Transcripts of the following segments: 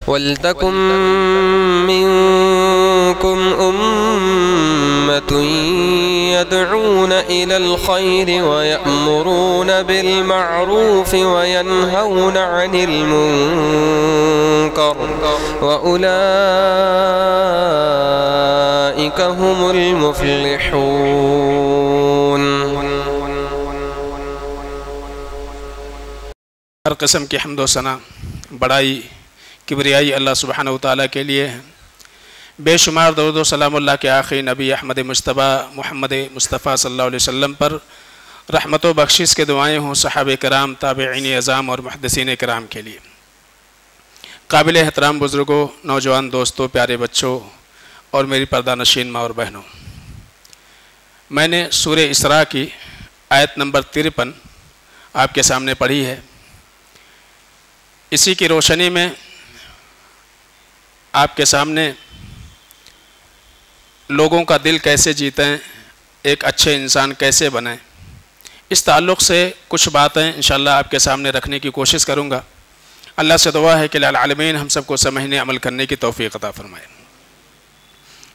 وَلْتَكُن مِّنكُمْ أُمَّةٌ يَدْعُونَ إِلَى الْخَيْرِ وَيَأْمُرُونَ بِالْمَعْرُوفِ وَيَنْهَوْنَ عَنِ الْمُنكَرِ وَأُولَئِكَ هُمُ الْمُفْلِحُونَ۔ ہر قسم کی حمد و ثنا، بڑائی، کبریائی اللہ سبحانہ وتعالیٰ کے لیے ہے۔ بے شمار درود و سلام اللہ کے آخری نبی احمد مصطفیٰ محمد مصطفیٰ صلی اللہ علیہ وسلم پر رحمت و بخشش کے دعائیں ہوں صحابہ کرام، تابعین اعظام اور محدثین کرام کے لیے۔ قابل احترام بزرگوں، نوجوان دوستوں، پیارے بچوں اور میری پردہ نشین ماں اور بہنوں، میں نے سورہ اسراء کی آیت نمبر 53 آپ کے سامنے پڑھی ہے۔ اسی کی روشنی میں آپ کے سامنے لوگوں کا دل کیسے جیتیں، ایک اچھے انسان کیسے بنیں، اس تعلق سے کچھ باتیں انشاءاللہ آپ کے سامنے رکھنے کی کوشش کروں گا۔ اللہ سے دعا ہے کہ العالمین ہم سب کو سمجھنے عمل کرنے کی توفیق عطا فرمائے۔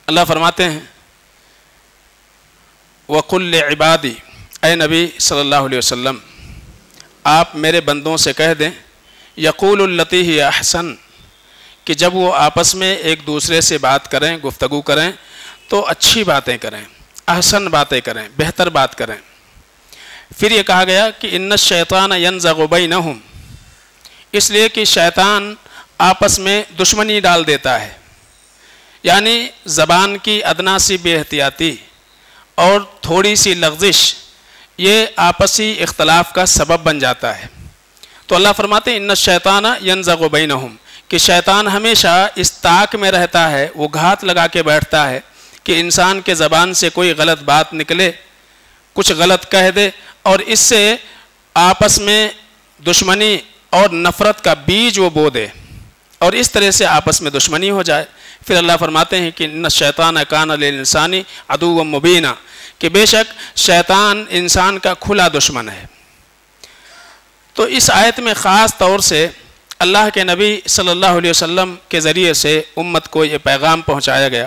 اللہ فرماتے ہیں وَقُلْ لِعِبَادِي، اے نبی صلی اللہ علیہ وسلم آپ میرے بندوں سے کہہ دیں، یقول التی ہی احسن، کہ جب وہ آپس میں ایک دوسرے سے بات کریں، گفتگو کریں تو اچھی باتیں کریں، احسن باتیں کریں، بہتر بات کریں۔ پھر یہ کہا گیا کہ ان الشیطان ینزغ بینہم، اس لیے کہ شیطان آپس میں دشمنی ڈال دیتا ہے، یعنی زبان کی ادنا سی بے احتیاطی اور تھوڑی سی لغزش یہ آپسی اختلاف کا سبب بن جاتا ہے۔ تو اللہ فرماتے ہیں ان الشیطان ینزغ بینہم، کہ شیطان ہمیشہ اس طاق میں رہتا ہے، وہ گھات لگا کے بیٹھتا ہے کہ انسان کے زبان سے کوئی غلط بات نکلے، کچھ غلط کہہ دے اور اس سے آپس میں دشمنی اور نفرت کا بیج وہ بو دے اور اس طرح سے آپس میں دشمنی ہو جائے۔ پھر اللہ فرماتے ہیں کہ ان الشیطان کان للانسان عدوا مبینا، کہ بے شک شیطان انسان کا کھلا دشمن ہے۔ تو اس آیت میں خاص طور سے اللہ کے نبی صلی اللہ علیہ وسلم کے ذریعے سے امت کو یہ پیغام پہنچایا گیا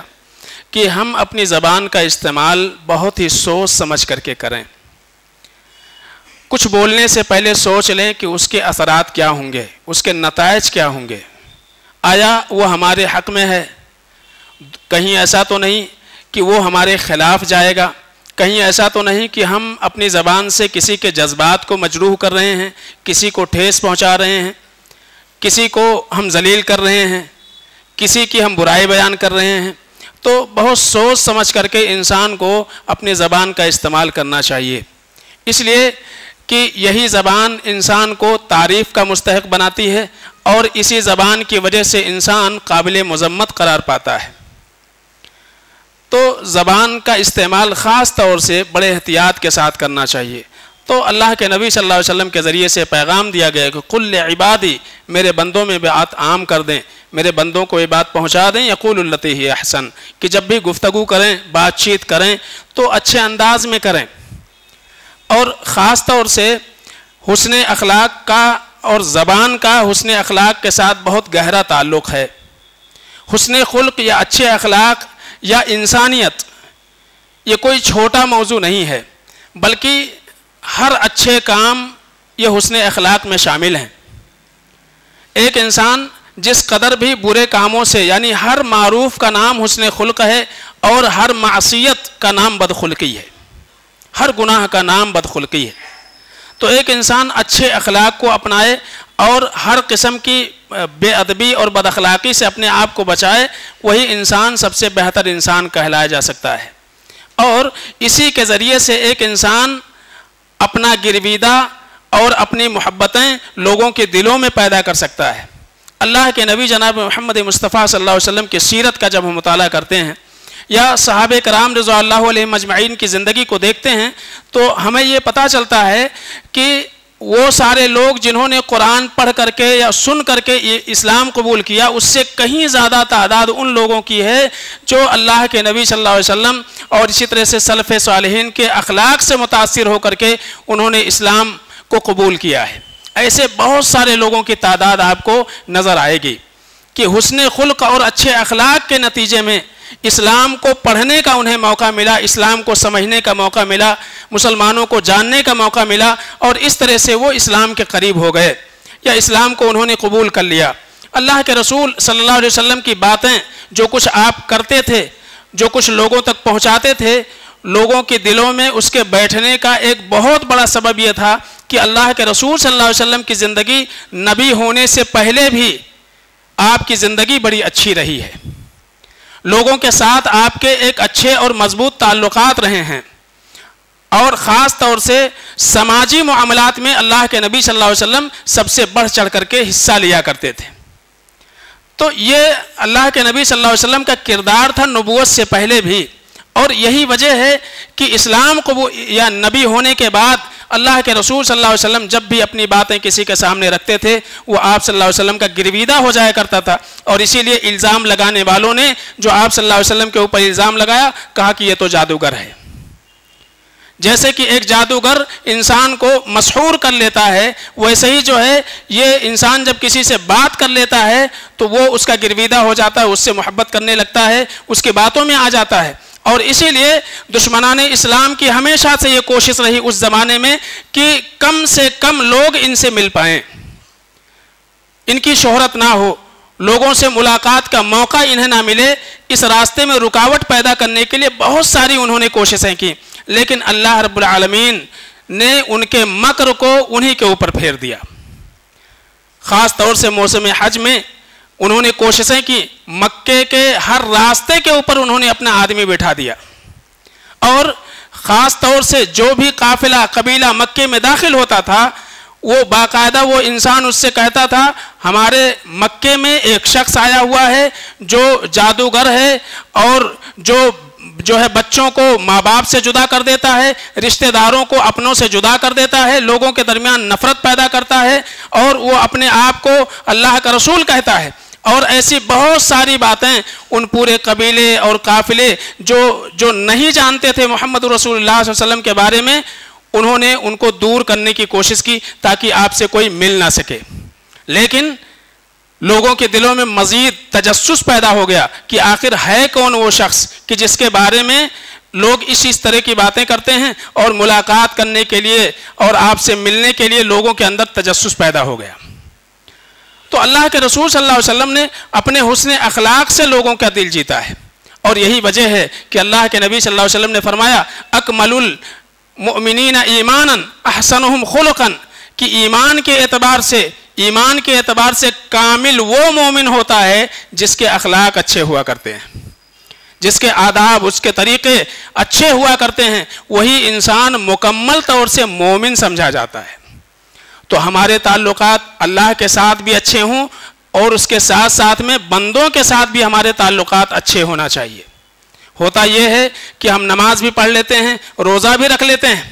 کہ ہم اپنی زبان کا استعمال بہت ہی سوچ سمجھ کر کے کریں۔ کچھ بولنے سے پہلے سوچ لیں کہ اس کے اثرات کیا ہوں گے، اس کے نتائج کیا ہوں گے، آیا وہ ہمارے حق میں ہے، کہیں ایسا تو نہیں کہ وہ ہمارے خلاف جائے گا، کہیں ایسا تو نہیں کہ ہم اپنی زبان سے کسی کے جذبات کو مجروح کر رہے ہیں، کسی کو ٹھیس پہنچا رہے ہیں، کسی کو ہم ذلیل کر رہے ہیں، کسی کی ہم برائی بیان کر رہے ہیں۔ تو بہت سوچ سمجھ کر کے انسان کو اپنی زبان کا استعمال کرنا چاہیے، اس لیے کہ یہی زبان انسان کو تعریف کا مستحق بناتی ہے اور اسی زبان کی وجہ سے انسان قابل مذمت قرار پاتا ہے۔ تو زبان کا استعمال خاص طور سے بڑے احتیاط کے ساتھ کرنا چاہیے۔ تو اللہ کے نبی صلی اللہ علیہ وسلم کے ذریعے سے پیغام دیا گیا کہ قل لعبادی، میرے بندوں میں بات عام کر دیں، میرے بندوں کو یہ بات پہنچا دیں، یقول التی ہی احسن، کہ جب بھی گفتگو کریں، بات چیت کریں تو اچھے انداز میں کریں، اور خاص طور سے حسن اخلاق کا اور زبان کا حسن اخلاق کے ساتھ بہت گہرا تعلق ہے۔ حسن خلق یا اچھے اخلاق یا انسانیت یہ کوئی چھوٹا موضوع نہیں ہے، بلکہ ہر اچھے کام یہ حسن اخلاق میں شامل ہیں۔ ایک انسان جس قدر بھی برے کاموں سے، یعنی ہر معروف کا نام حسن خلق ہے اور ہر معصیت کا نام بدخلقی ہے، ہر گناہ کا نام بدخلقی ہے۔ تو ایک انسان اچھے اخلاق کو اپنائے اور ہر قسم کی بے ادبی اور بد اخلاقی سے اپنے آپ کو بچائے، وہی انسان سب سے بہتر انسان کہلایا جا سکتا ہے۔ اور اسی کے ذریعے سے ایک انسان اپنا گرویدہ اور اپنی محبتیں لوگوں کے دلوں میں پیدا کر سکتا ہے۔ اللہ کے نبی جناب محمد مصطفیٰ صلی اللہ علیہ وسلم کی سیرت کا جب ہم مطالعہ کرتے ہیں یا صحابہ کرام رضوان اللہ علیہم اجمعین کی زندگی کو دیکھتے ہیں تو ہمیں یہ پتہ چلتا ہے کہ وہ سارے لوگ جنہوں نے قرآن پڑھ کر کے یا سن کر کے اسلام قبول کیا، اس سے کہیں زیادہ تعداد ان لوگوں کی ہے جو اللہ کے نبی صلی اللہ علیہ وسلم اور اسی طرح سے سلف صالحین کے اخلاق سے متاثر ہو کر کے انہوں نے اسلام کو قبول کیا ہے۔ ایسے بہت سارے لوگوں کی تعداد آپ کو نظر آئے گی۔ کہ حسن خلق اور اچھے اخلاق کے نتیجے میں اسلام کو پڑھنے کا انہیں موقع ملا، اسلام کو سمجھنے کا موقع ملا، مسلمانوں کو جاننے کا موقع ملا، اور اس طرح سے وہ اسلام کے قریب ہو گئے یا اسلام کو انہوں نے قبول کر لیا۔ اللہ کے رسول صلی اللہ علیہ وسلم کی باتیں جو کچھ آپ کرتے تھے، جو کچھ لوگوں تک پہنچاتے تھے، لوگوں کے دلوں میں اس کے بیٹھنے کا ایک بہت بڑا سبب یہ تھا کہ اللہ کے رسول صلی اللہ علیہ وسلم کی زندگی نبی ہونے سے پہلے بھی آپ کی زندگی بڑی اچھی رہی ہے، لوگوں کے ساتھ آپ کے ایک اچھے اور مضبوط تعلقات رہے ہیں، اور خاص طور سے سماجی معاملات میں اللہ کے نبی صلی اللہ علیہ وسلم سب سے بڑھ چڑھ کر کے حصہ لیا کرتے تھے۔ تو یہ اللہ کے نبی صلی اللہ علیہ وسلم کا کردار تھا نبوت سے پہلے بھی، اور یہی وجہ ہے کہ اسلام قبول یا نبی ہونے کے بعد اللہ کے رسول صلی اللہ علیہ وسلم جب بھی اپنی باتیں کسی کے سامنے رکھتے تھے وہ آپ صلی اللہ علیہ وسلم کا گرویدہ ہو جایا کرتا تھا، اور اسی لیے الزام لگانے والوں نے جو آپ صلی اللہ علیہ وسلم کے اوپر الزام لگایا، کہا کہ یہ تو جادوگر ہے۔ جیسے کہ ایک جادوگر انسان کو مسحور کر لیتا ہے، ویسے ہی جو ہے یہ انسان جب کسی سے بات کر لیتا ہے تو وہ اس کا گرویدہ ہو جاتا ہے، اس سے محبت کرنے لگتا ہے، اس کی باتوں میں آ جاتا ہے۔ اور اسی لیے دشمنان اسلام کی ہمیشہ سے یہ کوشش رہی اس زمانے میں کہ کم سے کم لوگ ان سے مل پائیں، ان کی شہرت نہ ہو، لوگوں سے ملاقات کا موقع انہیں نہ ملے، اس راستے میں رکاوٹ پیدا کرنے کے لیے بہت ساری انہوں نے کوششیں کی، لیکن اللہ رب العالمین نے ان کے مکر کو انہی کے اوپر پھیر دیا۔ خاص طور سے موسم حج میں انہوں نے کوششیں کی، مکے کے ہر راستے کے اوپر انہوں نے اپنا آدمی بٹھا دیا، اور خاص طور سے جو بھی قافلہ قبیلہ مکے میں داخل ہوتا تھا وہ باقاعدہ وہ انسان اس سے کہتا تھا ہمارے مکے میں ایک شخص آیا ہوا ہے جو جادوگر ہے، اور جو ہے بچوں کو ماں باپ سے جدا کر دیتا ہے، رشتہ داروں کو اپنوں سے جدا کر دیتا ہے، لوگوں کے درمیان نفرت پیدا کرتا ہے، اور وہ اپنے آپ کو اللہ کا رسول کہتا ہے، اور ایسی بہت ساری باتیں ان پورے قبیلے اور قافلے جو نہیں جانتے تھے محمد رسول اللہ صلی اللہ علیہ وسلم کے بارے میں، انہوں نے ان کو دور کرنے کی کوشش کی تاکہ آپ سے کوئی مل نہ سکے۔ لیکن لوگوں کے دلوں میں مزید تجسس پیدا ہو گیا کہ آخر ہے کون وہ شخص کہ جس کے بارے میں لوگ اس طرح کی باتیں کرتے ہیں، اور ملاقات کرنے کے لیے اور آپ سے ملنے کے لیے لوگوں کے اندر تجسس پیدا ہو گیا۔ تو اللہ کے رسول صلی اللہ علیہ وسلم نے اپنے حسن اخلاق سے لوگوں کا دل جیتا ہے، اور یہی وجہ ہے کہ اللہ کے نبی صلی اللہ علیہ وسلم نے فرمایا اکمل المؤمنین ایمانا احسنہم خلقا، کہ ایمان کے اعتبار سے کامل وہ مومن ہوتا ہے جس کے اخلاق اچھے ہوا کرتے ہیں، جس کے آداب اس کے طریقے اچھے ہوا کرتے ہیں، وہی انسان مکمل طور سے مومن سمجھا جاتا ہے۔ تو ہمارے تعلقات اللہ کے ساتھ بھی اچھے ہوں، اور اس کے ساتھ ساتھ میں بندوں کے ساتھ بھی ہمارے تعلقات اچھے ہونا چاہیے۔ ہوتا یہ ہے کہ ہم نماز بھی پڑھ لیتے ہیں، روزہ بھی رکھ لیتے ہیں،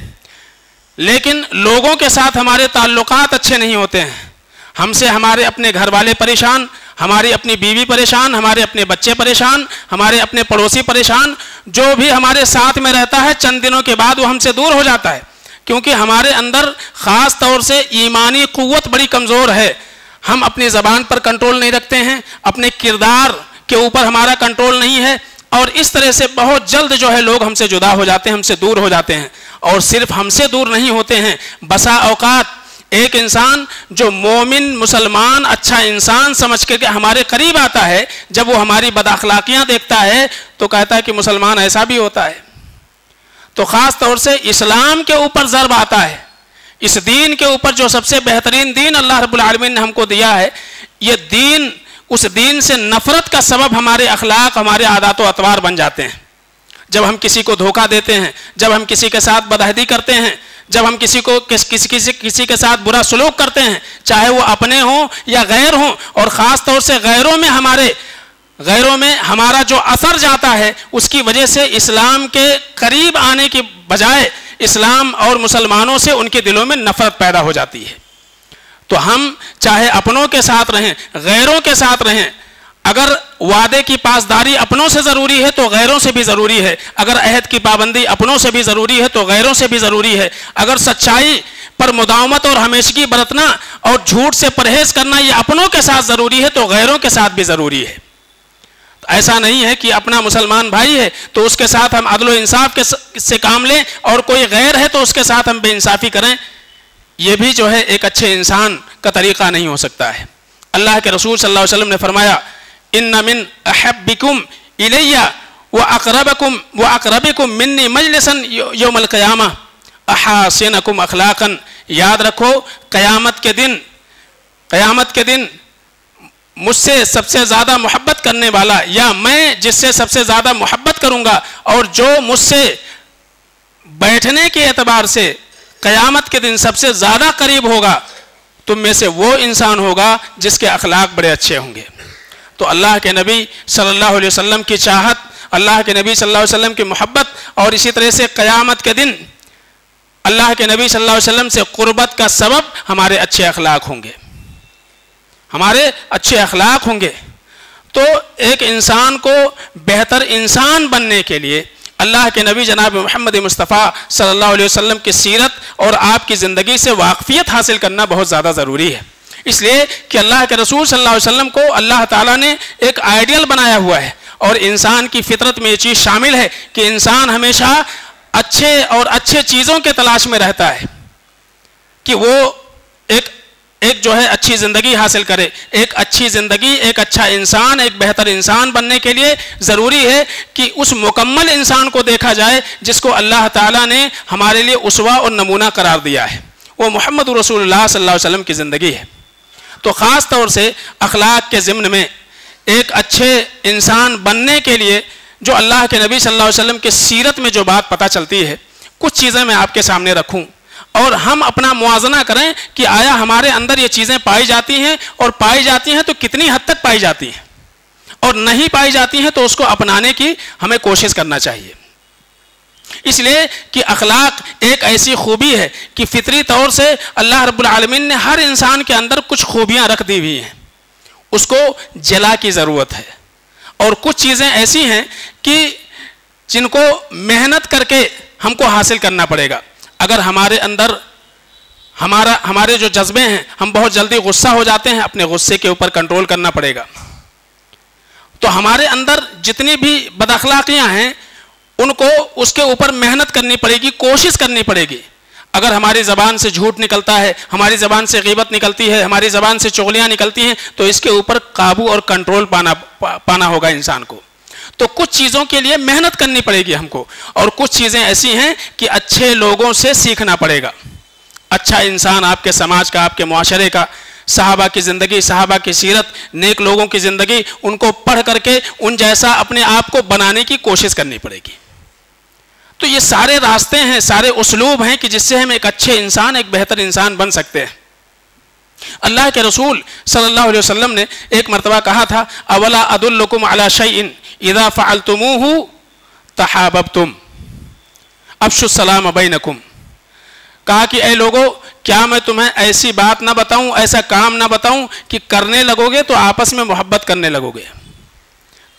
لیکن لوگوں کے ساتھ ہمارے تعلقات اچھے نہیں ہوتے ہیں، ہم سے ہمارے اپنے گھر والے پریشان، ہماری اپنی بیوی پریشان، ہمارے اپنے بچے پریشان، ہمارے اپنے پڑوسی پریشان، جو بھی ہمارے ساتھ میں رہتا ہے چند دنوں کے بعد وہ ہم سے دور ہو جاتا ہے، کیونکہ ہمارے اندر خاص طور سے ایمانی قوت بڑی کمزور ہے، ہم اپنی زبان پر کنٹرول نہیں رکھتے ہیں، اپنے کردار کے اوپر ہمارا کنٹرول نہیں ہے، اور اس طرح سے بہت جلد جو ہے لوگ ہم سے جدا ہو جاتے ہیں، ہم سے دور ہو جاتے ہیں۔ اور صرف ہم سے دور نہیں ہوتے ہیں، بسا اوقات ایک انسان جو مومن مسلمان اچھا انسان سمجھ کے ہمارے قریب آتا ہے، جب وہ ہماری بد اخلاقیاں دیکھتا ہے تو کہتا ہے کہ مسلمان ایسا بھی ہوتا ہے۔ تو خاص طور سے اسلام کے اوپر ضرب آتا ہے، اس دین کے اوپر جو سب سے بہترین دین اللہ رب العالمین نے ہم کو دیا ہے، یہ دین، اس دین سے نفرت کا سبب ہمارے اخلاق، ہمارے عادات و اطوار بن جاتے ہیں۔ جب ہم کسی کو دھوکہ دیتے ہیں، جب ہم کسی کے ساتھ بدعہدی کرتے ہیں، جب ہم کسی کے ساتھ برا سلوک کرتے ہیں، چاہے وہ اپنے ہوں یا غیر ہوں، اور خاص طور سے غیروں میں ہمارا جو اثر جاتا ہے، اس کی وجہ سے اسلام کے قریب آنے کی بجائے اسلام اور مسلمانوں سے ان کے دلوں میں نفرت پیدا ہو جاتی ہے۔ تو ہم چاہے اپنوں کے ساتھ رہیں، غیروں کے ساتھ رہیں، اگر وعدے کی پاسداری اپنوں سے ضروری ہے تو غیروں سے بھی ضروری ہے، اگر عہد کی پابندی اپنوں سے بھی ضروری ہے تو غیروں سے بھی ضروری ہے، اگر سچائی پر مداومت اور ہمیشگی برتنا اور جھوٹ سے پرہیز کرنا یہ اپنوں کے ساتھ ضروری ہے تو غیروں کے ساتھ بھی ضروری ہے۔ ایسا نہیں ہے کہ اپنا مسلمان بھائی ہے تو اس کے ساتھ ہم عدل و انصاف سے کام لیں اور کوئی غیر ہے تو اس کے ساتھ ہم بے انصافی کریں، یہ بھی جو ہے ایک اچھے انسان کا طریقہ نہیں ہو سکتا ہے۔ اللہ کے رسول صلی اللہ علیہ وسلم نے فرمایا ان من احبکم الی واقربکم منی مجلسا یوم القیامہ احاسنکم اخلاقا، یاد رکھو قیامت کے دن مجھ سے سب سے زیادہ محبت کرنے والا یا میں جس سے سب سے زیادہ محبت کروں گا اور جو مجھ سے بیٹھنے کے اعتبار سے قیامت کے دن سب سے زیادہ قریب ہوگا تم میں سے وہ انسان ہوگا جس کے اخلاق بڑے اچھے ہوں گے۔ تو اللہ کے نبی صلی اللہ علیہ وسلم کی چاہت، اللہ کے نبی صلی اللہ علیہ وسلم کی محبت اور اسی طرح سے قیامت کے دن اللہ کے نبی صلی اللہ علیہ وسلم سے قربت کا سبب ہمارے اچھے اخلاق ہوں گے، ہمارے اچھے اخلاق ہوں گے۔ تو ایک انسان کو بہتر انسان بننے کے لیے اللہ کے نبی جناب محمد مصطفیٰ صلی اللہ علیہ وسلم کی سیرت اور آپ کی زندگی سے واقفیت حاصل کرنا بہت زیادہ ضروری ہے، اس لیے کہ اللہ کے رسول صلی اللہ علیہ وسلم کو اللہ تعالیٰ نے ایک آئیڈیل بنایا ہوا ہے اور انسان کی فطرت میں یہ چیز شامل ہے کہ انسان ہمیشہ اچھے اور اچھے چیزوں کے تلاش میں رہتا ہے کہ وہ ایک جو ہے اچھی زندگی حاصل کرے۔ ایک اچھی زندگی، ایک اچھا انسان، ایک بہتر انسان بننے کے لیے ضروری ہے کہ اس مکمل انسان کو دیکھا جائے جس کو اللہ تعالیٰ نے ہمارے لیے اسوہ اور نمونہ قرار دیا ہے، وہ محمد رسول اللہ صلی اللہ علیہ وسلم کی زندگی ہے۔ تو خاص طور سے اخلاق کے ضمن میں ایک اچھے انسان بننے کے لیے جو اللہ کے نبی صلی اللہ علیہ وسلم کی سیرت میں جو بات پتہ چلتی ہے، کچھ چیزیں میں آپ کے سامنے رکھوں اور ہم اپنا موازنہ کریں کہ آیا ہمارے اندر یہ چیزیں پائی جاتی ہیں، اور پائی جاتی ہیں تو کتنی حد تک پائی جاتی ہیں، اور نہیں پائی جاتی ہیں تو اس کو اپنانے کی ہمیں کوشش کرنا چاہیے۔ اس لیے کہ اخلاق ایک ایسی خوبی ہے کہ فطری طور سے اللہ رب العالمین نے ہر انسان کے اندر کچھ خوبیاں رکھ دی ہوئی ہیں، اس کو جلا کی ضرورت ہے، اور کچھ چیزیں ایسی ہیں کہ جن کو محنت کر کے ہم کو حاصل کرنا پڑے گا۔ اگر ہمارے اندر ہمارے جو جذبے ہیں، ہم بہت جلدی غصہ ہو جاتے ہیں، اپنے غصے کے اوپر کنٹرول کرنا پڑے گا۔ تو ہمارے اندر جتنی بھی بد اخلاقیاں ہیں ان کو اس کے اوپر محنت کرنی پڑے گی، کوشش کرنی پڑے گی۔ اگر ہماری زبان سے جھوٹ نکلتا ہے، ہماری زبان سے غیبت نکلتی ہے، ہماری زبان سے چغلیاں نکلتی ہیں، تو اس کے اوپر قابو اور کنٹرول پانا ہوگا انسان کو۔ تو کچھ چیزوں کے لیے محنت کرنی پڑے گی ہم کو، اور کچھ چیزیں ایسی ہیں کہ اچھے لوگوں سے سیکھنا پڑے گا۔ اچھا انسان آپ کے سماج کا، آپ کے معاشرے کا، صحابہ کی زندگی، صحابہ کی سیرت، نیک لوگوں کی زندگی، ان کو پڑھ کر کے ان جیسا اپنے آپ کو بنانے کی کوشش کرنی پڑے گی۔ تو یہ سارے راستے ہیں، سارے اسلوب ہیں کہ جس سے ہم ایک اچھے انسان، ایک بہتر انسان بن سکتے ہیں۔ اللہ کے رسول صلی اللہ علیہ وسلم نے ایک مرتبہ کہا تھا اولا ادلکم علی شیء اذا فعلتموہ تحاببتم افشوا السلام بینکم، کہا کہ اے لوگو کیا میں تمہیں ایسی بات نہ بتاؤں، ایسا کام نہ بتاؤں کہ کرنے لگو گے تو آپس میں محبت کرنے لگو گے،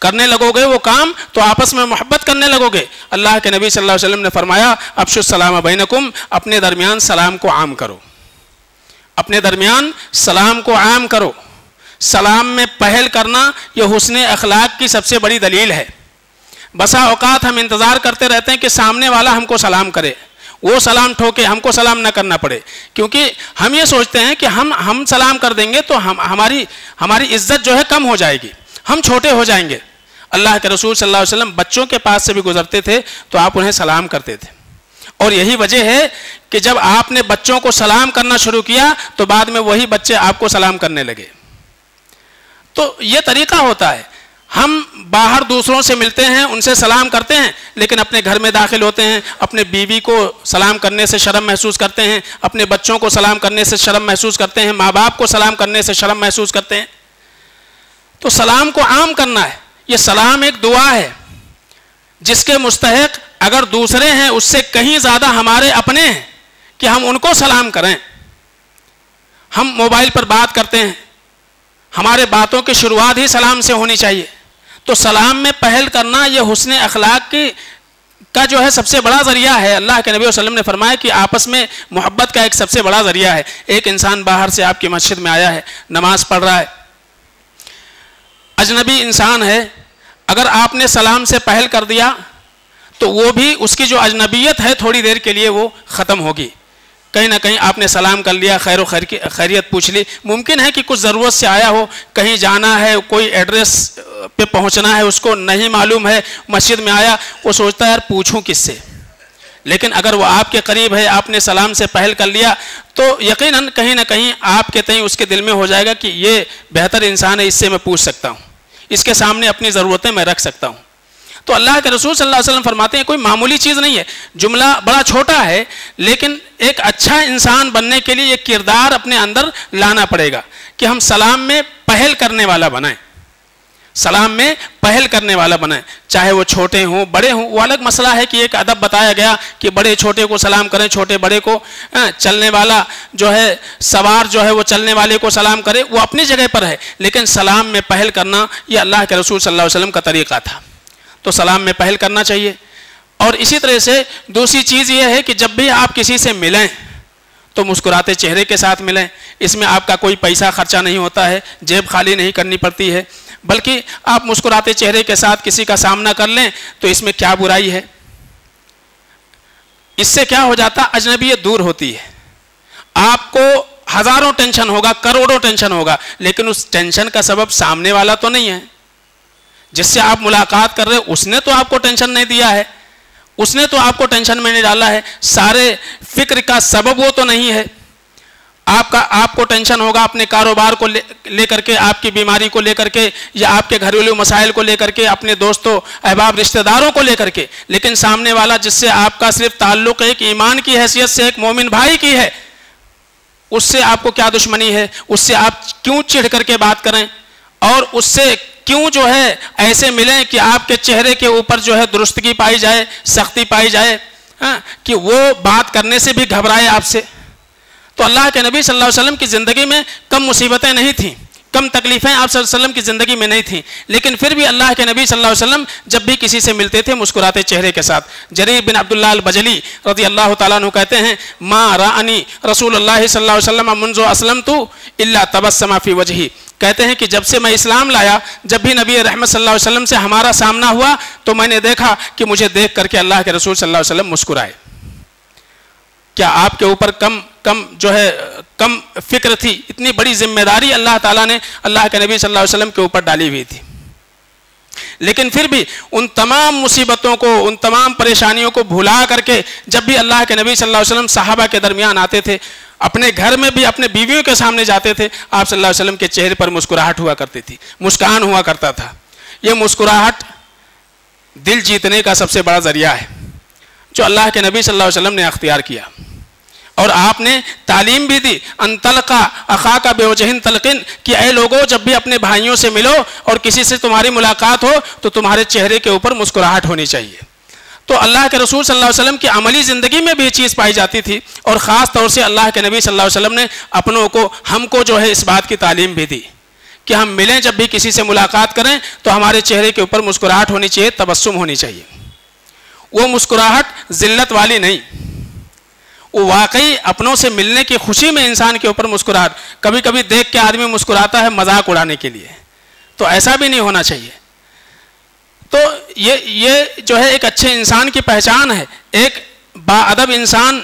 کرنے لگو گے وہ کام تو آپس میں محبت کرنے لگو گے۔ اللہ کے نبی صلی اللہ علیہ وسلم نے فرمایا افشوا السلام بینکم، اپنے درمیان سلام کو عام کرو، اپنے درمیان سلام کو عام کرو۔ سلام میں پہل کرنا یہ حسن اخلاق کی سب سے بڑی دلیل ہے۔ بسا اوقات ہم انتظار کرتے رہتے ہیں کہ سامنے والا ہم کو سلام کرے، وہ سلام ٹھوکے، ہم کو سلام نہ کرنا پڑے، کیونکہ ہم یہ سوچتے ہیں کہ ہم سلام کر دیں گے تو ہماری عزت جو ہے کم ہو جائے گی، ہم چھوٹے ہو جائیں گے۔ اللہ کے رسول صلی اللہ علیہ وسلم بچوں کے پاس سے بھی گزرتے تھے تو آپ انہیں سلام کرتے تھے، اور یہی وجہ ہے کہ جب آپ نے بچوں کو سلام کرنا شروع کیا تو بعد میں وہی بچے آپ کو سلام کرنے لگے۔ تو یہ طریقہ ہوتا ہے، ہم باہر دوسروں سے ملتے ہیں، ان سے سلام کرتے ہیں، لیکن اپنے گھر میں داخل ہوتے ہیں، اپنے بیوی کو سلام کرنے سے شرم محسوس کرتے ہیں، اپنے بچوں کو سلام کرنے سے شرم محسوس کرتے ہیں، ماں باپ کو سلام کرنے سے شرم محسوس کرتے ہیں۔ تو سلام کو عام کرنا ہے، یہ سلام ایک دعا ہے جس کے مستحق اگر دوسرے ہیں اس سے کہیں زیادہ ہمارے اپنے ہیں کہ ہم ان کو سلام کریں۔ ہم موبائل پر بات کرتے ہیں، ہمارے باتوں کی شروعات ہی سلام سے ہونی چاہیے۔ تو سلام میں پہل کرنا یہ حسن اخلاق کی کا جو ہے سب سے بڑا ذریعہ ہے. اللہ کے نبی صلی اللہ علیہ وسلم نے فرمایا کہ آپس میں محبت کا ایک سب سے بڑا ذریعہ ہے. ایک انسان باہر سے آپ کی مسجد میں آیا ہے, نماز پڑھ رہا ہے, اجنبی انسان ہے, اگر آپ نے سلام سے پہل کر دیا تو وہ بھی اس کی جو اجنبیت ہے تھوڑی دیر کے لیے وہ ختم ہوگی. کہیں نہ کہیں آپ نے سلام کر لیا, خیر و خیریت پوچھ لی, ممکن ہے کہ کچھ ضرورت سے آیا ہو, کہیں جانا ہے, کوئی ایڈریس پہ پہنچنا ہے, اس کو نہیں معلوم ہے, مسجد میں آیا, وہ سوچتا ہے یار پوچھوں کس سے. لیکن اگر وہ آپ کے قریب ہے, آپ نے سلام سے پہل کر لیا, تو یقیناً کہیں نہ کہیں آپ کے تئیں اس کے دل میں ہو جائے گا کہ یہ بہتر انسان ہے, اس سے میں پوچھ سکتا ہوں, اس کے سامنے اپنی ضرورتیں میں رکھ سکتا ہوں. تو اللہ کے رسول صلی اللہ علیہ وسلم فرماتے ہیں کوئی معمولی چیز نہیں ہے, جملہ بڑا چھوٹا ہے, لیکن ایک اچھا انسان بننے کے لیے یہ کردار اپنے اندر لانا پڑے گا کہ ہم سلام میں پہل کرنے والا بنائیں, سلام میں پہل کرنے والا بنائیں. چاہے وہ چھوٹے ہوں بڑے ہوں, وہ الگ مسئلہ ہے کہ ایک ادب بتایا گیا کہ بڑے چھوٹے کو سلام کریں, چھوٹے بڑے کو, چلنے والا جو ہے سوار جو ہے وہ چلنے والے کو سلام کرے, وہ اپنی جگہ پر ہے, لیکن سلام میں پہل کرنا یہ اللہ کے رسول صلی اللہ علیہ وسلم کا طریقہ تھا. تو سلام میں پہل کرنا چاہیے. اور اسی طرح سے دوسری چیز یہ ہے کہ جب بھی آپ کسی سے ملیں تو مسکراتے چہرے کے ساتھ ملیں. اس میں آپ کا کوئی پیسہ خرچہ نہیں ہوتا ہے, جیب خالی نہیں کرنی پڑتی ہے, بلکہ آپ مسکراتے چہرے کے ساتھ کسی کا سامنا کر لیں تو اس میں کیا برائی ہے. اس سے کیا ہو جاتا, اجنبیت دور ہوتی ہے. آپ کو ہزاروں ٹینشن ہوگا, کروڑوں ٹینشن ہوگا, لیکن اس ٹینشن کا سبب سامنے والا تو نہیں ہے. جس سے آپ ملاقات کر رہے اس نے تو آپ کو ٹینشن نہیں دیا ہے, اس نے تو آپ کو ٹینشن میں نہیں ڈالا ہے, سارے فکر کا سبب وہ تو نہیں ہے. آپ کو ٹینشن ہوگا اپنے کاروبار کو لے کر کے, آپ کی بیماری کو لے کر کے, یا آپ کے گھریلو مسائل کو لے کر کے, اپنے دوستوں احباب رشتہ داروں کو لے کر کے, لیکن سامنے والا جس سے آپ کا صرف تعلق ایک ایمان کی حیثیت سے ایک مومن بھائی کی ہے, اس سے آپ کو کیا دشمنی ہے, اس سے آپ کیوں چڑھ کر کے بات کریں, اور اس سے کیوں جو ہے ایسے ملیں کہ آپ کے چہرے کے اوپر جو ہے درستگی پائی جائے, سختی پائی جائے, کہ وہ بات کرنے سے بھی گھبرائے آپ سے. تو اللہ کے نبی صلی اللہ علیہ وسلم کی زندگی میں کم مصیبتیں نہیں تھیں, کم تکلیفیں آپ صلی اللہ علیہ وسلم کی زندگی میں نہیں تھیں, لیکن پھر بھی اللہ کے نبی صلی اللہ علیہ وسلم جب بھی کسی سے ملتے تھے مسکراتے چہرے کے ساتھ. جریر بن عبداللہ البجلی رضی اللہ تعالیٰ عنہ کہتے ہیں ما رانی رسول اللہ صلی اللہ علیہ وسلم منذ اسلمت الا تبسم فی وجہی. کہتے ہیں کہ جب سے میں اسلام لایا, جب بھی نبی رحمت صلی اللہ علیہ وسلم سے ہمارا سامنا ہوا تو میں نے دیکھا کہ مجھے دیکھ کر کے اللہ کے رسول صلی اللہ علیہ وسلم مسکرائے. کیا آپ کے اوپر کم فکر تھی؟ اتنی بڑی ذمہ داری اللہ تعالیٰ نے اللہ کے نبی صلی اللہ علیہ وسلم کے اوپر ڈالی ہوئی تھی, لیکن پھر بھی ان تمام مصیبتوں کو, ان تمام پریشانیوں کو بھلا کر کے جب بھی اللہ کے نبی صلی اللہ علیہ وسلم صحابہ کے درمیان آتے تھے, اپنے گھر میں بھی اپنے بیویوں کے سامنے جاتے تھے, آپ صلی اللہ علیہ وسلم کے چہرے پر مسکراہٹ ہوا کرتی تھی, مسکان ہوا کرتا تھا. یہ مسکراہٹ دل جیتنے کا سب سے بڑا ذریعہ ہے جو اللہ کے نبی صلی اللہ علیہ وسلم نے اختیار کیا, اور آپ نے تعلیم بھی دی. انطلقا اخاک بوجہ طلقن, کہ اے لوگوں جب بھی اپنے بھائیوں سے ملو اور کسی سے تمہاری ملاقات ہو تو تمہارے چہرے کے اوپر مسکراہٹ ہونی چاہیے. تو اللہ کے رسول صلی اللہ علیہ وسلم کی عملی زندگی میں بھی یہ چیز پائی جاتی تھی, اور خاص طور سے اللہ کے نبی صلی اللہ علیہ وسلم نے اپنوں کو, ہم کو جو ہے اس بات کی تعلیم بھی دی کہ ہم ملیں, جب بھی کسی سے ملاقات کریں تو ہمارے چہرے کے اوپر مسکراہٹ ہونی چاہیے, تبسم ہونی چاہیے. وہ مسکراہٹ ذلت والی نہیں, وہ واقعی اپنوں سے ملنے کی خوشی میں انسان کے اوپر مسکراہٹ. کبھی کبھی دیکھ کے آدمی مسکراتا ہے مذاق اڑانے کے لیے, تو ایسا بھی نہیں ہونا چاہیے. تو یہ جو ہے ایک اچھے انسان کی پہچان ہے, ایک باادب انسان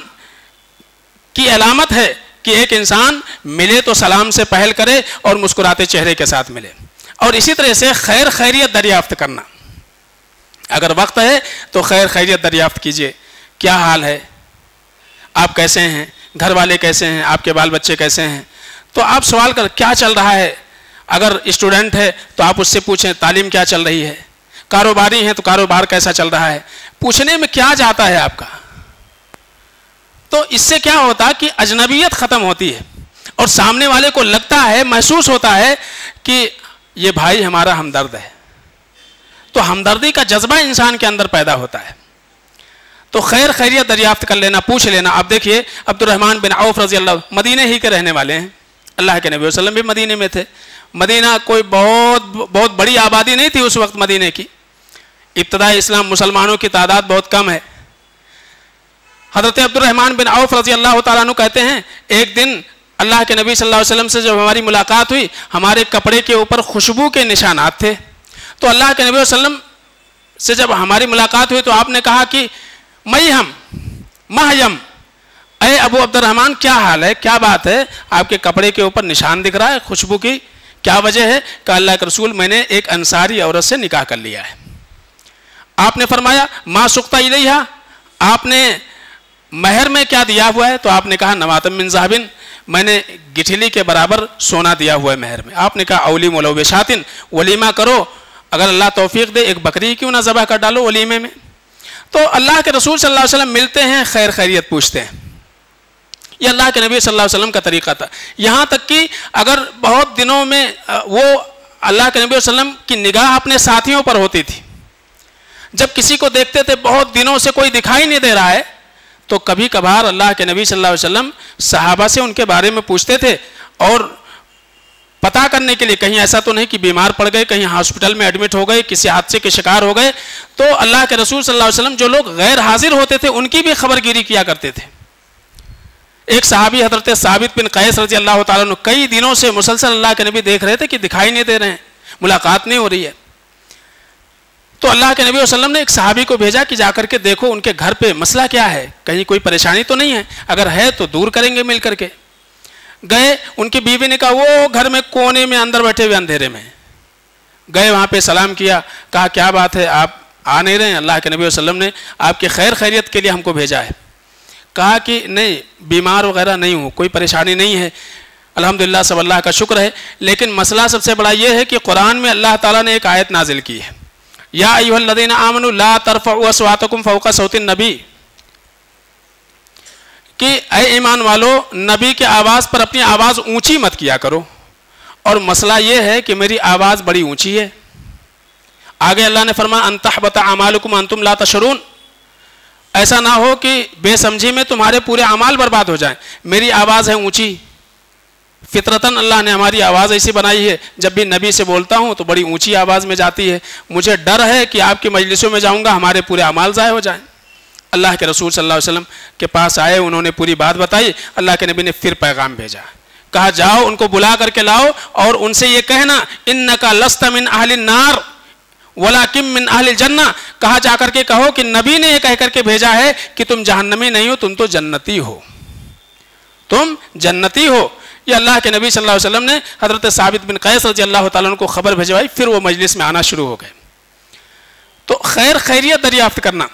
کی علامت ہے کہ ایک انسان ملے تو سلام سے پہل کرے اور مسکراتے چہرے کے ساتھ ملے. اور اسی طرح سے خیر خیریت دریافت کرنا, اگر وقت ہے تو خیر خیریت دریافت کیجئے. کیا حال ہے, آپ کیسے ہیں, گھر والے کیسے ہیں, آپ کے بال بچے کیسے ہیں, تو آپ سوال کر کیا چل رہا ہے. اگر اسٹوڈنٹ ہے تو آپ اس سے پوچھیں تعلیم کیا چل رہی ہے, کاروباری ہیں تو کاروبار کیسا چل رہا ہے. پوچھنے میں کیا جاتا ہے آپ کا. تو اس سے کیا ہوتا کہ اجنبیت ختم ہوتی ہے, اور سامنے والے کو لگتا ہے, محسوس ہوتا ہے کہ یہ بھائی ہمارا ہمدرد ہے. تو ہمدردی کا جذبہ انسان کے اندر پیدا ہوتا ہے. تو خیر خیریت دریافت کر لینا, پوچھ لینا. آپ دیکھیے عبد الرحمن بن عوف رضی اللہ, مدینہ ہی کے رہنے والے ہیں, اللہ کے نبی صلی اللہ علیہ وسلم بھی مدینہ میں تھے. مدینہ کوئی بہت بڑی آبادی نہیں تھی اس وقت مدینہ کی, ابتدائی اسلام مسلمانوں کی تعداد بہت کم ہے. حضرت عبد الرحمن بن عوف رضی اللہ تعالیٰ عنہ کہتے ہیں ایک دن اللہ کے نبی صلی اللہ علیہ وسلم سے جب ہماری ملاقات ہوئی ہمارے کپڑے کے اوپر خوشبو کے نشانات تھے. تو اللہ کے نبی صلی اللہ علیہ وسلم سے جب ہماری ملاقات ہوئی تو آپ نے کہا کہ مہیم، اے ابو عبد الرحمن کیا حال ہے، کیا بات ہے، آپ کے کپڑے کے اوپر نشان دکھ رہا ہے خوشبو کی، کیا وجہ ہے؟ کہ اللہ کے رسول میں نے ایک انصاری عورت سے نکاح کر لیا ہے. آپ نے فرمایا ما سقطا الیہا، آپ نے مہر میں کیا دیا ہوا ہے؟ تو آپ نے کہا نواتم من ذہبن، میں نے گٹھلی کے برابر سونا دیا ہوا ہے مہر میں. آپ نے کہا اولی مولو بشاتن، ولیمہ کرو، اگر اللہ توفیق دے ایک بکری کیوں نہ ذبح کر ڈالو ولیمے میں. تو اللہ کے رسول صلی اللہ علیہ وسلم ملتے ہیں، خیر خیریت پوچھتے ہیں. یہ اللہ کے نبی صلی اللہ علیہ وسلم کا طریقہ تھا. یہاں تک کہ اگر بہت دنوں میں وہ اللہ کے نبی صلی اللہ علیہ وسلم کی نگاہ اپنے ساتھیوں پر ہوتی تھی، جب کسی کو دیکھتے تھے بہت دنوں سے کوئی دکھائی نہیں دے رہا ہے تو کبھی کبھار اللہ کے نبی صلی اللہ علیہ وسلم صحابہ سے ان کے بارے میں پوچھتے تھے اور پتا کرنے کے لیے کہیں ایسا تو نہیں کہ بیمار پڑ گئے، کہیں ہاسپٹل میں ایڈمٹ ہو گئے، کسی حادثے کے شکار ہو گئے. تو اللہ کے رسول صلی اللہ علیہ وسلم جو لوگ غیر حاضر ہوتے تھے ان کی بھی خبر گیری کیا کرتے تھے. ایک صحابی حضرت ثابت بن قیس رضی اللہ تعالیٰ عنہ کئی دنوں سے مسلسل اللہ کے نبی دیکھ رہے تھے کہ دکھائی نہیں دے رہے ہیں، ملاقات نہیں ہو رہی ہے. تو اللہ کے نبی صلی اللہ علیہ وسلم نے ایک صحابی کو بھیجا کہ جا کر کے دیکھو ان کے گھر پہ مسئلہ کیا ہے، کہیں کوئی پریشانی تو نہیں ہے، اگر ہے تو دور کریں گے مل کر کے. گئے، ان کی بیوی نے کہا وہ گھر میں کونے میں اندر بیٹھے ہوئے اندھیرے میں. گئے وہاں پہ سلام کیا، کہا کیا بات ہے آپ آ نہیں رہے ہیں؟ اللہ کے نبی صلی اللہ علیہ وسلم نے آپ کے خیر خیریت کے لیے ہم کو بھیجا ہے. کہا کہ نہیں بیمار وغیرہ نہیں ہوں، کوئی پریشانی نہیں ہے، الحمدللہ سب اللہ کا شکر ہے. لیکن مسئلہ سب سے بڑا یہ ہے کہ قرآن میں اللہ تعالیٰ نے ایک آیت نازل کی ہے، یا ایھا الذین آمنوا لا ترفعوا اصواتکم فوق صوت النبی، کہ اے ایمان والو نبی کے آواز پر اپنی آواز اونچی مت کیا کرو. اور مسئلہ یہ ہے کہ میری آواز بڑی اونچی ہے. آگے اللہ نے فرمایا ان تحبط اعمالکم انتم لا تشعرون، ایسا نہ ہو کہ بے سمجھی میں تمہارے پورے اعمال برباد ہو جائیں. میری آواز ہے اونچی، فطرتاً اللہ نے ہماری آواز ایسی بنائی ہے، جب بھی نبی سے بولتا ہوں تو بڑی اونچی آواز میں جاتی ہے. مجھے ڈر ہے کہ آپ کی مجلسوں میں جاؤں گا ہمارے پورے اعمال ضائع ہو جائیں. اللہ کے رسول صلی اللہ علیہ وسلم کے پاس آئے، انہوں نے پوری بات بتائی. اللہ کے نبی نے پھر پیغام بھیجا، کہا جاؤ ان کو بلا کر کے لاؤ اور ان سے یہ کہنا انک لست من اہل النار ولکن من اہل الجنہ. کہا جا کر کے کہو کہ نبی نے یہ کہہ کر کے بھیجا ہے کہ تم جہنمی نہیں ہو، تم تو جنتی ہو، تم جنتی ہو. یہ اللہ کے نبی صلی اللہ علیہ وسلم نے حضرت ثابت بن قیس رضی اللہ تعالیٰ عنہ کو خبر بھجوائی. پھر وہ مجلس میں آنا شروع ہو گئے. تو خیر خیریت دریافت کرنا،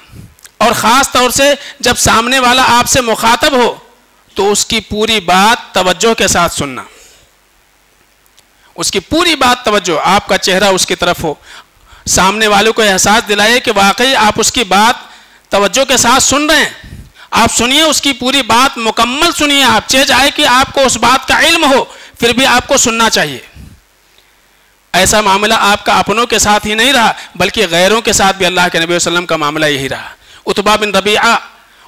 اور خاص طور سے جب سامنے والا آپ سے مخاطب ہو تو اس کی پوری بات توجہ کے ساتھ سننا، اس کی پوری بات توجہ، آپ کا چہرہ اس کی طرف ہو، سامنے والوں کو احساس دلائے کہ واقعی آپ اس کی بات توجہ کے ساتھ سن رہے ہیں. آپ سنیے، اس کی پوری بات مکمل سنیے. آپ چاہے جائے کہ آپ کو اس بات کا علم ہو پھر بھی آپ کو سننا چاہیے. ایسا معاملہ آپ کا اپنوں کے ساتھ ہی نہیں رہا بلکہ غیروں کے ساتھ بھی اللہ کے نبی صلی اللہ علیہ وسلم کا معاملہ یہی رہا. عتبہ بن ربیعہ،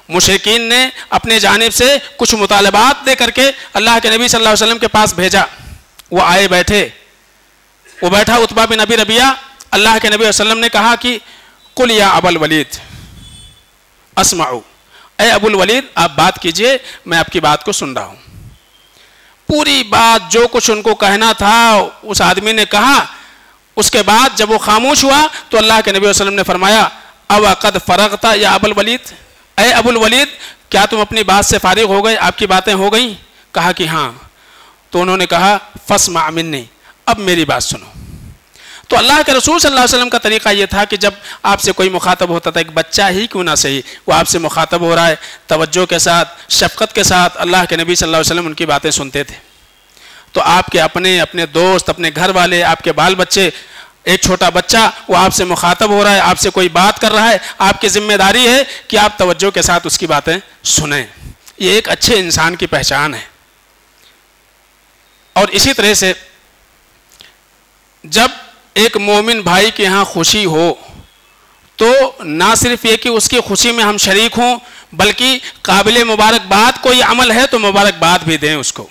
مشرکین نے اپنے جانب سے کچھ مطالبات دے کر کے اللہ کے نبی صلی اللہ علیہ وسلم کے پاس بھیجا. وہ آئے، بیٹھے، وہ بیٹھا عتبہ بن ابی ربیعہ. اللہ کے نبی صلی اللہ علیہ وسلم نے کہا کہ قل یا ابا الولید اسمعوا، اے ابو الولید آپ بات کیجئے، میں آپ کی بات کو سن رہا ہوں. پوری بات جو کچھ ان کو کہنا تھا اس آدمی نے کہا. اس کے بعد جب وہ خاموش ہوا تو اللہ کے نبی صلی اللہ علیہ وسلم نے فرمایا او قد فرغت یا ابو الولید، اے ابو الولید کیا تم اپنی بات سے فارغ ہو گئے، آپ کی باتیں ہو گئیں؟ کہا کہ ہاں. تو انہوں نے کہا فاسمع منی، اب میری بات سنو. تو اللہ کے رسول صلی اللہ علیہ وسلم کا طریقہ یہ تھا کہ جب آپ سے کوئی مخاطب ہوتا تھا، ایک بچہ ہی کیوں نہ صحیح، وہ آپ سے مخاطب ہو رہا ہے، توجہ کے ساتھ، شفقت کے ساتھ اللہ کے نبی صلی اللہ علیہ وسلم ان کی باتیں سنتے تھے. تو آپ کے اپنے دوست، اپنے گھر والے، آپ کے بال بچے، ایک چھوٹا بچہ وہ آپ سے مخاطب ہو رہا ہے، آپ سے کوئی بات کر رہا ہے، آپ کی ذمہ داری ہے کہ آپ توجہ کے ساتھ اس کی باتیں سنیں. یہ ایک اچھے انسان کی پہچان ہے. اور اسی طرح سے جب ایک مومن بھائی کے ہاں خوشی ہو تو نہ صرف یہ کہ اس کی خوشی میں ہم شریک ہوں بلکہ قابل مبارکباد کوئی عمل ہے تو مبارکباد بھی دیں اس کو.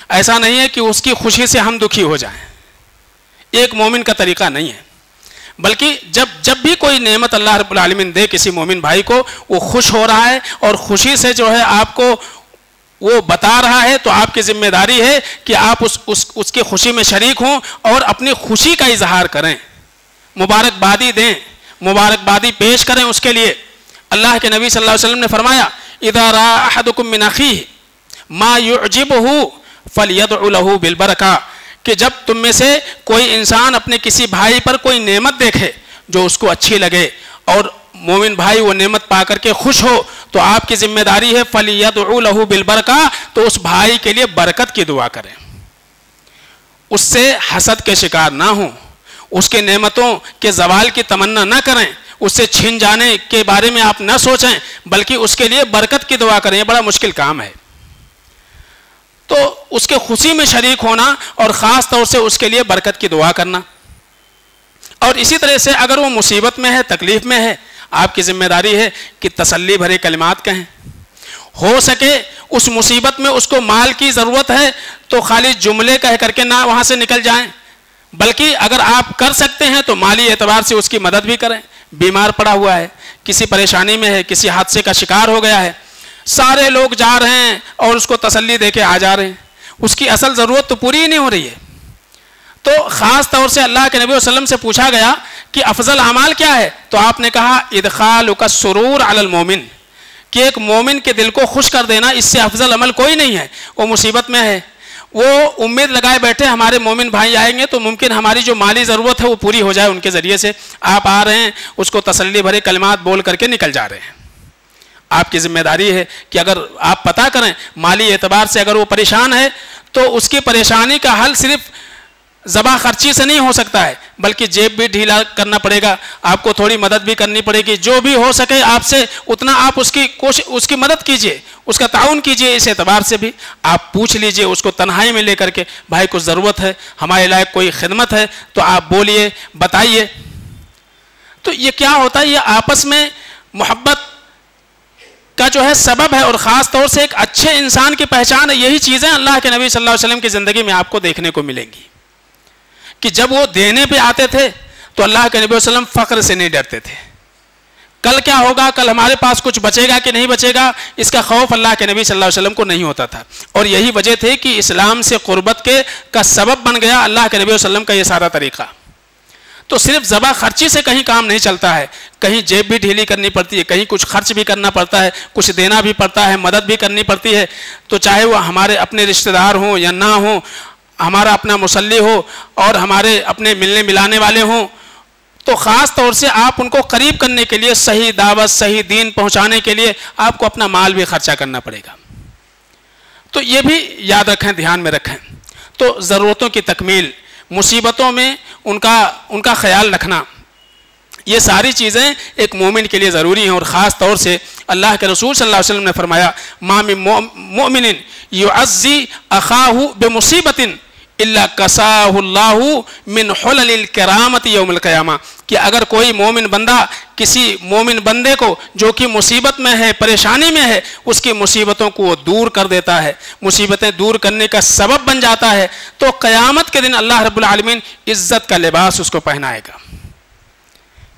ایسا نہیں ہے کہ اس کی خوشی سے ہم دکھی ہو جائیں، ایک مومن کا طریقہ نہیں ہے. بلکہ جب بھی کوئی نعمت اللہ رب العالمین دے کسی مومن بھائی کو، وہ خوش ہو رہا ہے اور خوشی سے جو ہے آپ کو وہ بتا رہا ہے، تو آپ کی ذمہ داری ہے کہ آپ اس کی خوشی میں شریک ہوں اور اپنی خوشی کا اظہار کریں، مبارکبادی دیں، مبارکبادی پیش کریں اس کے لیے۔ اللہ کے نبی صلی اللہ علیہ وسلم نے فرمایا اذا راى احدكم من اخيه ما يعجبه فليدع له بالبركه، کہ جب تم میں سے کوئی انسان اپنے کسی بھائی پر کوئی نعمت دیکھے جو اس کو اچھی لگے اور مومن بھائی وہ نعمت پا کر کے خوش ہو، تو آپ کی ذمہ داری ہے فَلْيَدْعُ لَهُ بِالْبَرَكَةِ، تو اس بھائی کے لیے برکت کی دعا کریں، اس سے حسد کے شکار نہ ہوں، اس کے نعمتوں کے زوال کی تمنا نہ کریں، اس سے چھن جانے کے بارے میں آپ نہ سوچیں، بلکہ اس کے لیے برکت کی دعا کریں۔ یہ بڑا مشکل کام ہے، تو اس کے خوشی میں شریک ہونا اور خاص طور سے اس کے لیے برکت کی دعا کرنا۔ اور اسی طرح سے اگر وہ مصیبت میں ہے، تکلیف میں ہے، آپ کی ذمہ داری ہے کہ تسلی بھرے کلمات کہیں، ہو سکے اس مصیبت میں اس کو مال کی ضرورت ہے تو خالی جملے کہہ کر کے نہ وہاں سے نکل جائیں، بلکہ اگر آپ کر سکتے ہیں تو مالی اعتبار سے اس کی مدد بھی کریں۔ بیمار پڑا ہوا ہے، کسی پریشانی میں ہے، کسی حادثے کا شکار ہو گیا ہے، سارے لوگ جا رہے ہیں اور اس کو تسلی دے کے آ جا رہے ہیں، اس کی اصل ضرورت تو پوری ہی نہیں ہو رہی ہے۔ تو خاص طور سے اللہ کے نبی صلی اللہ علیہ وسلم سے پوچھا گیا کہ افضل اعمال کیا ہے، تو آپ نے کہا ادخالک السرور علی المومن، کہ ایک مومن کے دل کو خوش کر دینا، اس سے افضل عمل کوئی نہیں ہے۔ وہ مصیبت میں ہے، وہ امید لگائے بیٹھے ہمارے مومن بھائی آئیں گے تو ممکن ہماری جو مالی ضرورت ہے وہ پوری ہو جائے ان کے ذریعے سے، آپ آ رہے ہیں اس کو تسلی بھرے کلمات بول کر کے نکل جا رہے ہیں۔ آپ کی ذمہ داری ہے کہ اگر آپ پتہ کریں مالی اعتبار سے اگر وہ پریشان ہے تو اس کی پریشانی کا حل صرف ذبح خرچی سے نہیں ہو سکتا ہے، بلکہ جیب بھی ڈھیلا کرنا پڑے گا، آپ کو تھوڑی مدد بھی کرنی پڑے گی، جو بھی ہو سکے آپ سے اتنا آپ اس کی مدد کیجئے، اس کا تعاون کیجئے۔ اس اعتبار سے بھی آپ پوچھ لیجئے اس کو تنہائی میں لے کر کے، بھائی کو ضرورت ہے، ہمارے لائق کوئی خدمت ہے تو آپ بولیے، بتائیے۔ تو یہ کیا ہوتا ہے، یہ آپس میں محبت کا جو ہے سبب ہے، اور خاص طور سے ایک اچھے انسان کی پہچان ہے۔ یہی چیزیں اللہ کے نبی صلی اللہ علیہ وسلم کی زندگی میں آپ کو دیکھنے کو ملیں گی کہ جب وہ دینے پہ آتے تھے تو اللہ کے نبی صلی اللہ علیہ وسلم فقر سے نہیں ڈرتے تھے، کل کیا ہوگا، کل ہمارے پاس کچھ بچے گا کہ نہیں بچے گا، اس کا خوف اللہ کے نبی صلی اللہ علیہ وسلم کو نہیں ہوتا تھا۔ اور یہی وجہ تھی کہ اسلام سے قربت کا سبب بن گیا اللہ کے نبی صلی اللہ علیہ وسلم کا یہ سارا طریقہ۔ تو صرف ذبح خرچی سے کہیں کام نہیں چلتا ہے، کہیں جیب بھی ڈھیلی کرنی پڑتی ہے، کہیں کچھ خرچ بھی کرنا پڑتا ہے، کچھ دینا بھی پڑتا ہے، مدد بھی کرنی پڑتی ہے، تو چاہے وہ ہمارے اپنے رشتہ دار ہوں یا نہ ہوں، ہمارا اپنا مصلی ہو اور ہمارے اپنے ملنے ملانے والے ہوں، تو خاص طور سے آپ ان کو قریب کرنے کے لیے، صحیح دعوت، صحیح دین پہنچانے کے لیے آپ کو اپنا مال بھی خرچہ کرنا پڑے گا۔ تو یہ بھی یاد رکھیں، دھیان میں رکھیں۔ تو ضرورتوں کی تکمیل، مصیبتوں میں ان کا خیال رکھنا، یہ ساری چیزیں ایک مومن کے لیے ضروری ہیں۔ اور خاص طور سے اللہ کے رسول صلی اللہ علیہ وسلم نے فرمایا ما من مؤمن یعزی اخاہ بمصیبت الا کساہ اللہ من حلل الکرامت یوم القیامہ، کہ اگر کوئی مومن بندہ کسی مومن بندے کو جو کہ مصیبت میں ہے، پریشانی میں ہے، اس کی مصیبتوں کو وہ دور کر دیتا ہے، مصیبتیں دور کرنے کا سبب بن جاتا ہے، تو قیامت کے دن اللہ رب العالمین عزت کا لباس اس کو پہنائے گا،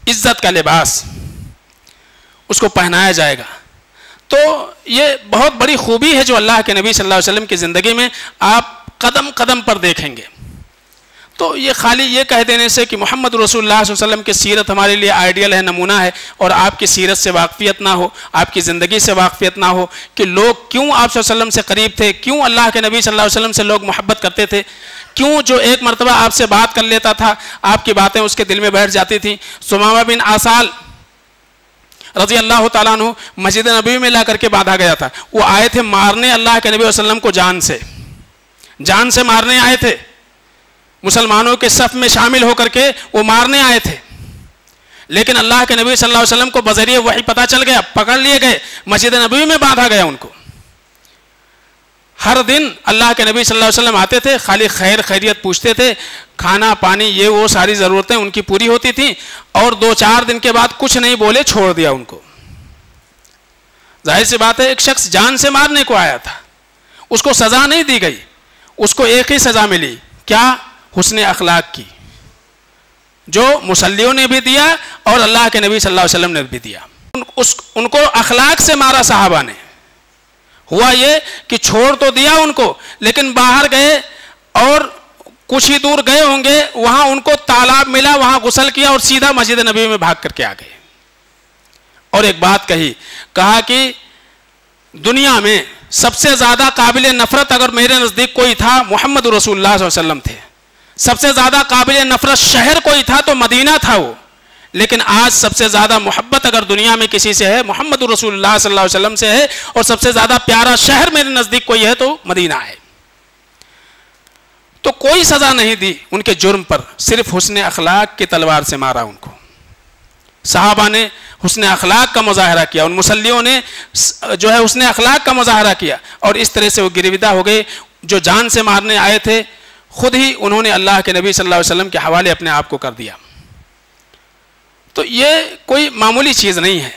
عزت کا لباس اس کو پہنایا جائے گا۔ تو یہ بہت بڑی خوبی ہے جو اللہ کے نبی صلی اللہ علیہ وسلم کی زندگی میں آپ قدم قدم پر دیکھیں گے۔ تو یہ خالی یہ کہہ دینے سے کہ محمد رسول اللہ صلی اللہ علیہ وسلم کی سیرت ہمارے لیے آئیڈیل ہے، نمونہ ہے، اور آپ کی سیرت سے واقفیت نہ ہو، آپ کی زندگی سے واقفیت نہ ہو کہ لوگ کیوں آپ صلی اللہ علیہ وسلم سے قریب تھے، کیوں اللہ کے نبی صلی اللہ علیہ وسلم سے لوگ محبت کرتے تھے، کیوں جو ایک مرتبہ آپ سے بات کر لیتا تھا آپ کی باتیں اس کے دل میں بیٹھ جاتی تھیں۔ سمامہ بن آسال رضی اللہ تعالیٰ عنہ مسجد نبی میں لا کر کے باندھا گیا تھا، وہ آئے تھے مارنے اللہ کے نبی صلی اللہ علیہ وسلم کو، جان سے مارنے آئے تھے، مسلمانوں کے صف میں شامل ہو کر کے وہ مارنے آئے تھے، لیکن اللہ کے نبی صلی اللہ علیہ وسلم کو بذریعہ وحی پتہ چل گیا، پکڑ لیے گئے، مسجد نبوی میں باندھا گیا ان کو۔ ہر دن اللہ کے نبی صلی اللہ علیہ وسلم آتے تھے، خالی خیر خیریت پوچھتے تھے، کھانا پانی یہ وہ ساری ضرورتیں ان کی پوری ہوتی تھیں، اور 2-4 دن کے بعد کچھ نہیں بولے، چھوڑ دیا ان کو۔ ظاہر سی بات ہے ایک شخص جان سے مارنے کو آیا تھا، اس کو سزا نہیں دی گئی، اس کو ایک ہی سزا ملی، کیا؟ حسن اخلاق کی، جو مسلیوں نے بھی دیا اور اللہ کے نبی صلی اللہ علیہ وسلم نے بھی دیا. ان کو اخلاق سے مارا صحابہ نے. ہوا یہ کہ چھوڑ تو دیا ان کو، لیکن باہر گئے اور کچھ ہی دور گئے ہوں گے، وہاں ان کو تالاب ملا، وہاں غسل کیا اور سیدھا مسجد نبی میں بھاگ کر کے آ گئے. اور ایک بات کہا کہ دنیا میں سب سے زیادہ قابل نفرت اگر میرے نزدیک کوئی تھا محمد رسول اللہ صلی اللہ علیہ وسلم تھے. سب سے زیادہ قابل نفرت شہر کوئی تھا تو مدینہ تھا وہ. لیکن آج سب سے زیادہ محبت اگر دنیا میں کسی سے ہے محمد رسول اللہ صلی اللہ علیہ وسلم سے ہے، اور سب سے زیادہ پیارا شہر میرے نزدیک کوئی ہے تو مدینہ ہے. تو کوئی سزا نہیں دی ان کے جرم پر، صرف حسن اخلاق کی تلوار سے مارا ان کو. صحابہ نے حسن اخلاق کا مظاہرہ کیا، ان مسلیوں نے جو ہے حسن اخلاق کا مظاہرہ کیا، اور اس طرح سے وہ گرویدہ ہو گئے. جو جان سے مارنے آئے تھے خود ہی انہوں نے اللہ کے نبی صلی اللہ علیہ وسلم کے حوالے اپنے آپ کو کر دیا. تو یہ کوئی معمولی چیز نہیں ہے.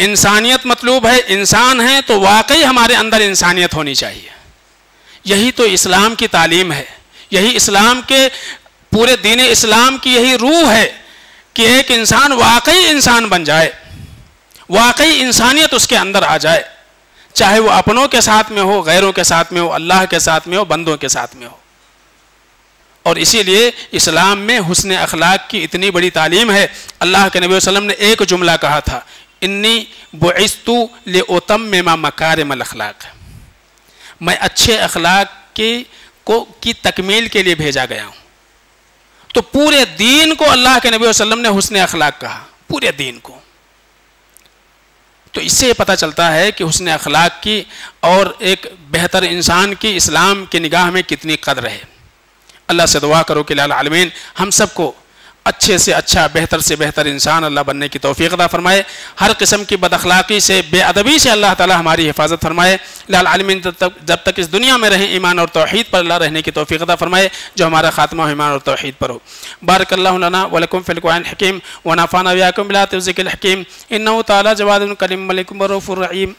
انسانیت مطلوب ہے، انسان ہے تو واقعی ہمارے اندر انسانیت ہونی چاہیے. یہی تو اسلام کی تعلیم ہے، یہی اسلام کے پورے دین اسلام کی یہی روح ہے کہ ایک انسان واقعی انسان بن جائے، واقعی انسانیت اس کے اندر آ جائے، چاہے وہ اپنوں کے ساتھ میں ہو، غیروں کے ساتھ میں ہو، اللہ کے ساتھ میں ہو، بندوں کے ساتھ میں ہو. اور اسی لیے اسلام میں حسن اخلاق کی اتنی بڑی تعلیم ہے. اللہ کے نبی صلی اللہ علیہ وسلم نے ایک جملہ کہا تھا، انی بعثت لأتمم مکارم الاخلاق، میں اچھے اخلاق کی تکمیل کے لیے بھیجا گیا ہوں. تو پورے دین کو اللہ کے نبی صلی اللہ علیہ وسلم نے حسن اخلاق کہا، پورے دین کو. تو اس سے یہ پتہ چلتا ہے کہ حسن اخلاق کی اور ایک بہتر انسان کی اسلام کی نگاہ میں کتنی قدر ہے. اللہ سے دعا کرو کہ الہ العالمین ہم سب کو اچھے سے اچھا، بہتر سے بہتر انسان اللہ بننے کی توفیق عطا فرمائے. ہر قسم کی بد اخلاقی سے، بے ادبی سے اللہ تعالی ہماری حفاظت فرمائے. الہ العالمین جب تک اس دنیا میں رہیں ایمان اور توحید پر اللہ رہنے کی توفیق عطا فرمائے، جو ہمارا خاتمہ ایمان اور توحید پر ہو. بارک اللہ لنا ولکم فی القرآن الحکیم ونفعنا وإياکم بالآیات والذکر الحکیم. انہ تعالی جواد کریم ملک رؤوف رحیم.